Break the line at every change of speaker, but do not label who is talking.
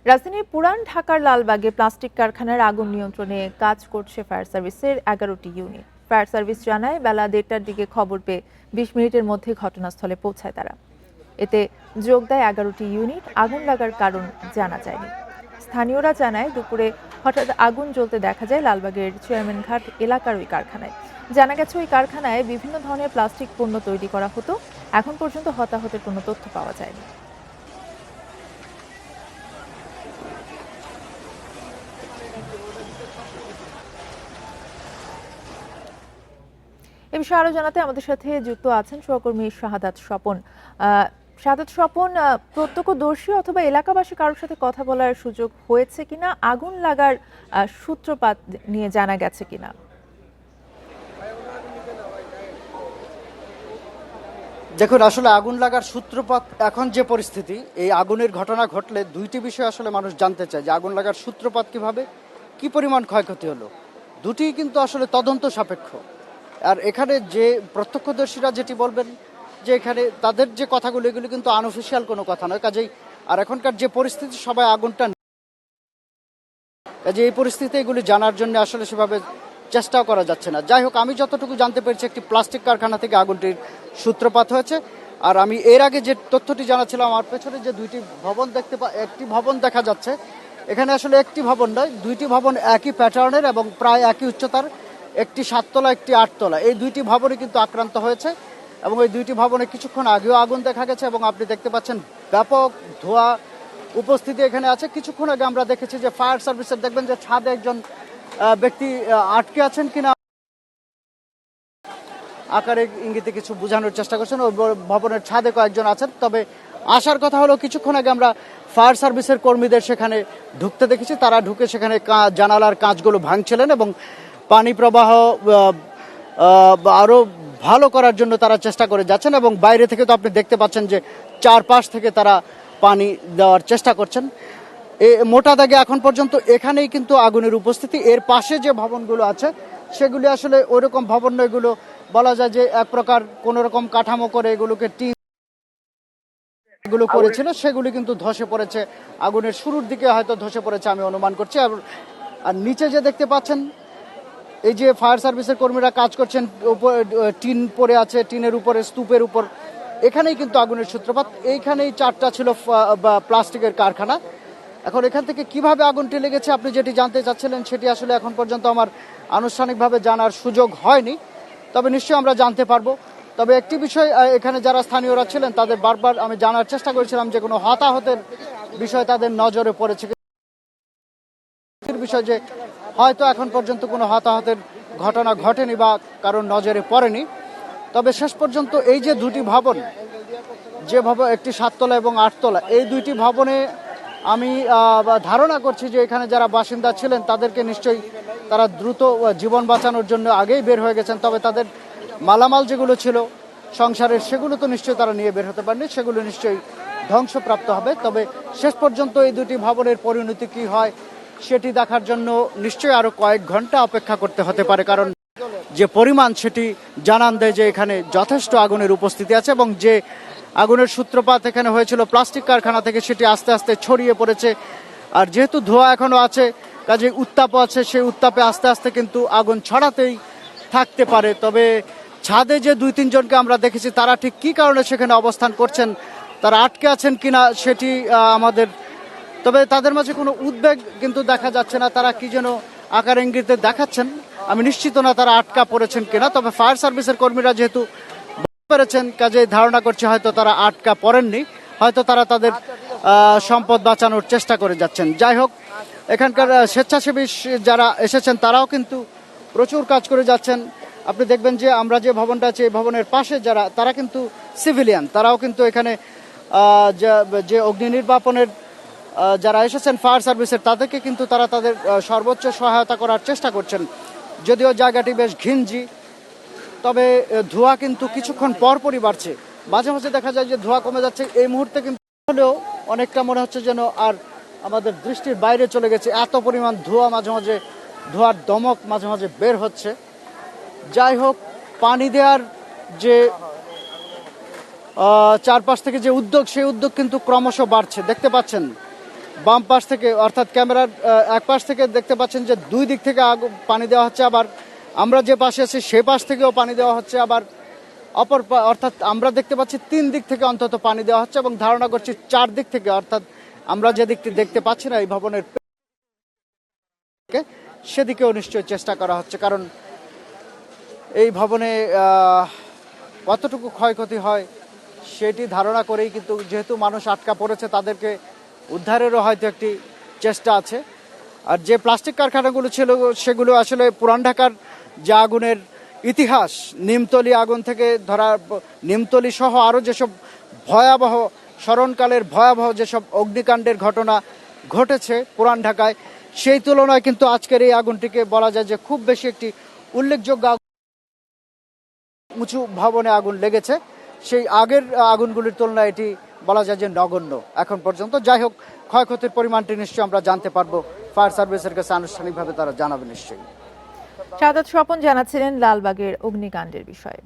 রাজধানীর পুরান ঢাকার লালবাগে প্লাস্টিক কারখানার আগুন নিয়ন্ত্রণে কাজ করছে ফায়ার সার্ভিসের 11টি ইউনিট। ফায়ার সার্ভিস জানায় বেলা 1:30টার দিকে খবর পেয়ে 20 মিনিটের মধ্যে ঘটনাস্থলে পৌঁছায় তারা। এতে যোগ দেয় 11টি ইউনিট। আগুন লাগার কারণ জানা যায়নি। স্থানীয়রা জানায় দুপুরে হঠাৎ আগুন জ্বলতে দেখা যায় লালবাগের চেয়ারম্যান ঘাট এলাকার ওই কারখানায়। জানা গেছে ওই কারখানায় বিভিন্ন ধরনের প্লাস্টিক পণ্য তৈরি করা হতো। এখন পর্যন্ত হতাহতের কোনো তথ্য পাওয়া যায়নি। এ বিষয়ে আরো জানাতে আমাদের সাথে যুক্ত আছেন সহকর্মী শাহাদাত স্বপন। শাহাদাত স্বপন, প্রত্যক্ষদর্শী অথবা এলাকাবাসী কারোর সাথে কথা বলার সুযোগ হয়েছে কিনা, আগুন লাগার সূত্রপাত নিয়ে জানা গেছে কিনা?
দেখুন, আসলে আগুন লাগার সূত্রপাত, এখন যে পরিস্থিতি, এই আগুনের ঘটনা ঘটলে দুইটি বিষয় আসলে মানুষ জানতে চায় যে আগুন লাগার সূত্রপাত কিভাবে, কি পরিমাণ ক্ষয়ক্ষতি হলো। দুটি কিন্তু আসলে তদন্ত সাপেক্ষ। আর এখানে যে প্রত্যক্ষদর্শীরা যেটি বলবেন যে এখানে তাদের যে কথাগুলো, এগুলো কিন্তু আনঅফিসিয়াল কোনো কথা নয়। কাজেই আর এখনকার যে পরিস্থিতি, সবাই আগুনটা, কাজে এই পরিস্থিতিতে এগুলি জানার জন্য আসলে সেভাবে চেষ্টাও করা যাচ্ছে না। যাই হোক, আমি যতটুকু জানতে পেরেছি একটি প্লাস্টিক কারখানা থেকে আগুনটির সূত্রপাত হয়েছে। আর আমি এর আগে যে তথ্যটি জানাচ্ছিলাম, আমার পেছনে যে দুইটি ভবন একটি ভবন দেখা যাচ্ছে, এখানে আসলে একটি ভবন নয়, দুইটি ভবন একই প্যাটার্নের এবং প্রায় একই উচ্চতার। একটি 7 তলা, একটি 8 তলা। এই দুইটি ভবনই কিন্তু আক্রান্ত হয়েছে এবং এই দুইটি ভবনে কিছুক্ষণ আগেও আগুন দেখা গেছে এবং আপনি দেখতে পাচ্ছেন ব্যাপক ধোঁয়া উপস্থিতি এখানে আছে। কিছুক্ষণ আগে আমরা দেখেছি যে ফায়ার সার্ভিসের, দেখবেন যে ছাদে একজন ব্যক্তি আটকে আছেন কিনা আকারে ইঙ্গিতে কিছু বোঝানোর চেষ্টা করছেন। ওই ভবনের ছাদে কয়েকজন আছেন। তবে আসার কথা হলো, কিছুক্ষণ আগে আমরা ফায়ার সার্ভিসের কর্মীদের সেখানে ঢুকতে দেখেছি। তারা ঢুকে সেখানে জানালার কাঁচগুলো ভাঙছিলেন এবং পানি প্রবাহ আরও ভালো করার জন্য তারা চেষ্টা করে যাচ্ছেন এবং বাইরে থেকে তো আপনি দেখতে পাচ্ছেন যে চারপাশ থেকে তারা পানি দেওয়ার চেষ্টা করছেন। মোটা দাগে এখন পর্যন্ত এখানেই কিন্তু আগুনের উপস্থিতি। এর পাশে যে ভবনগুলো আছে সেগুলি আসলে ওইরকম ভবন নয়, এগুলো বলা যায় যে এক প্রকার কোনো রকম কাঠামো করে এগুলোকে টিন এগুলো করেছিল, সেগুলি কিন্তু ধসে পড়েছে। আগুনের শুরুর দিকে হয়তো ধসে পড়েছে আমি অনুমান করছি। আর নিচে যে দেখতে পাচ্ছেন, এই যে ফায়ার সার্ভিসের কর্মীরা কাজ করছেন, টিন পড়ে আছে, টিনের উপরে, স্তূপের উপর, এখানেই কিন্তু আগুনের সূত্রপাত। এইখানেই 4টা ছিল প্লাস্টিকের কারখানা। এখন এখান থেকে কিভাবে আগুনটি লেগেছে আপনি যেটি জানতে চাচ্ছিলেন, সেটি আসলে এখন পর্যন্ত আমার আনুষ্ঠানিকভাবে জানার সুযোগ হয়নি। তবে নিশ্চয়ই আমরা জানতে পারবো। তবে একটি বিষয়, এখানে যারা স্থানীয়রা ছিলেন তাদের বারবার আমি জানার চেষ্টা করেছিলাম যে কোনো হতাহতের বিষয় তাদের নজরে পড়েছে বিষয়, যে হয়তো এখন পর্যন্ত কোনো হতাহতের ঘটনা ঘটেনি বা কারোর নজরে পড়েনি। তবে শেষ পর্যন্ত এই যে দুটি ভবন, যে ভবন, একটি 7 তলা এবং 8 তলা, এই দুইটি ভবনে আমি ধারণা করছি যে এখানে যারা বাসিন্দা ছিলেন তাদেরকে নিশ্চয়ই তারা দ্রুত জীবন বাঁচানোর জন্য আগেই বের হয়ে গেছেন। তবে তাদের মালামাল যেগুলো ছিল সংসারের, সেগুলো তো নিশ্চয়ই তারা নিয়ে বের হতে পারেনি, সেগুলো নিশ্চয়ই ধ্বংসপ্রাপ্ত হবে। তবে শেষ পর্যন্ত এই দুটি ভবনের পরিণতি কি হয় সেটি দেখার জন্য নিশ্চয়ই আরো কয়েক ঘন্টা অপেক্ষা করতে হতে পারে, কারণ যে পরিমাণ সেটি জানান দেয় যে এখানে যথেষ্ট আগুনের উপস্থিতি আছে এবং যে আগুনের সূত্রপাত এখানে হয়েছিল প্লাস্টিক কারখানা থেকে, সেটি আস্তে আস্তে ছড়িয়ে পড়েছে। আর যেহেতু ধোঁয়া এখনো আছে, কাজে উত্তাপও আছে, সেই উত্তাপে আস্তে আস্তে কিন্তু আগুন ছড়াতেই থাকতে পারে। তবে ছাদে যে 2-3 জনকে আমরা দেখেছি, তারা ঠিক কী কারণে সেখানে অবস্থান করছেন, তারা আটকে আছেন কিনা সেটি আমাদের, তবে তাদের মাঝে কোনো উদ্বেগ কিন্তু দেখা যাচ্ছে না। তারা কি যেন আকার ইঙ্গিতে দেখাচ্ছেন, আমি নিশ্চিত না তারা আটকা পড়েছেন কিনা। তবে ফায়ার সার্ভিসের কর্মীরা যেহেতু পেরেছেন, কাজে ধারণা করছে হয়তো তারা আটকা পড়েননি, হয়তো তারা তাদের সম্পদ বাঁচানোর চেষ্টা করে যাচ্ছেন। যাই হোক, এখানকার স্বেচ্ছাসেবী যারা এসেছেন তারাও কিন্তু প্রচুর কাজ করে যাচ্ছেন। আপনি দেখবেন যে আমরা যে ভবনটা আছে, এই ভবনের পাশে যারা, তারা কিন্তু সিভিলিয়ান, তারাও কিন্তু এখানে যে অগ্নি নির্বাপনের যারা এসেছেন ফায়ার সার্ভিসের, তাদেরকে কিন্তু তারা তাদের সর্বোচ্চ সহায়তা করার চেষ্টা করছেন। যদিও জায়গাটি বেশ ঘিঞ্জি, তবে ধোঁয়া কিন্তু কিছুক্ষণ পরপরই বাড়ছে। মাঝে মাঝে দেখা যায় যে ধোঁয়া কমে যাচ্ছে, এই মুহূর্তে কিন্তু হলেও অনেকটা মনে হচ্ছে যেন আর আমাদের দৃষ্টির বাইরে চলে গেছে, এত পরিমাণ ধোঁয়া, মাঝে মাঝে ধোঁয়ার দমক মাঝে মাঝে বের হচ্ছে। যাই হোক, পানি দেওয়ার যে চারপাশ থেকে যে উদ্যোগ, সেই উদ্যোগ কিন্তু ক্রমশ বাড়ছে। দেখতে পাচ্ছেন বাম পাশ থেকে অর্থাৎ ক্যামেরার এক পাশ থেকে দেখতে পাচ্ছেন যে দুই দিক থেকে পানি দেওয়া হচ্ছে, আবার আমরা যে পাশে আছি সে পাশ থেকেও পানি দেওয়া হচ্ছে, আবার অর্থাৎ আমরা দেখতে পাচ্ছি 3 দিক থেকে অন্তত পানি দেওয়া হচ্ছে এবং ধারণা করছি 4 দিক থেকে, অর্থাৎ আমরা যে দিকটি দেখতে পাচ্ছি না এই ভবনের সেদিকেও নিশ্চয়ই চেষ্টা করা হচ্ছে, কারণ এই ভবনে কতটুকু ক্ষয়ক্ষতি হয় সেটি ধারণা করেই কিন্তু যেহেতু মানুষ আটকা পড়েছে তাদেরকে উদ্ধারেরও হয়তো একটি চেষ্টা আছে। আর যে প্লাস্টিক কারখানাগুলো ছিল সেগুলো আসলে পুরান ঢাকার যে আগুনের ইতিহাস, নিমতলি আগুন থেকে ধরা নিমতলি সহ আরও যেসব ভয়াবহ স্মরণকালের ভয়াবহ যেসব অগ্নিকাণ্ডের ঘটনা ঘটেছে পুরান ঢাকায়, সেই তুলনায় কিন্তু আজকের এই আগুনটিকে বলা যায় যে খুব বেশি একটি উল্লেখযোগ্য উঁচু ভবনে আগুন লেগেছে। সেই আগের আগুনগুলির তুলনায় এটি বলা যায় যে নগণ্য এখন পর্যন্ত। যাই হোক, ক্ষয়ক্ষতির পরিমাণটি নিশ্চয়ই আমরা জানতে পারবো, ফায়ার সার্ভিসের কাছে আনুষ্ঠানিকভাবে তারা জানাবে নিশ্চয়ই।
শাহাদাত স্বপন জানাচ্ছিলেন লালবাগের অগ্নিকাণ্ডের বিষয়ে।